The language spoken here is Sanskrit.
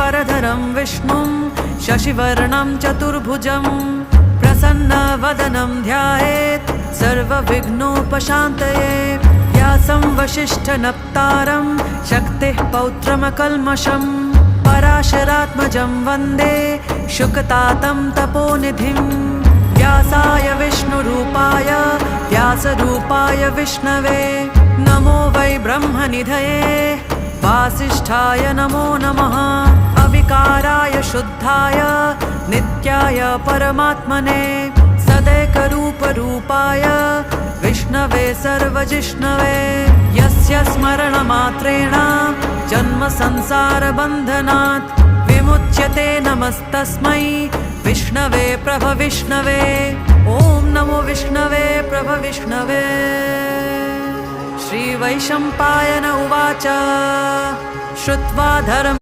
शुक्लाम्बरधरं विष्णुं शशिवर्णं चतुर्भुजं प्रसन्नवदनं ध्यायेत् सर्वविघ्नोपशान्तये। व्यासं वसिष्ठनप्तारं शक्तिः पौत्रमकल्मषं पराशरात्मजं वन्दे शुकतातं तपोनिधिं। व्यासाय विष्णुरूपाय व्यासरूपाय विष्णवे नमो वै ब्रह्मनिधये वासिष्ठाय नमो नमः। अविकाराय शुद्धाय नित्याय परमात्मने सदैकरूपरूपाय विष्णवे सर्वजिष्णवे। यस्य स्मरणमात्रेण जन्मसंसारबन्धनात् विमुच्यते नमस्तस्मै विष्णवे प्रभविष्णवे। ॐ नमो विष्णवे प्रभविष्णवे। श्रीवैशम्पायन उवाच श्रुत्वा धर्म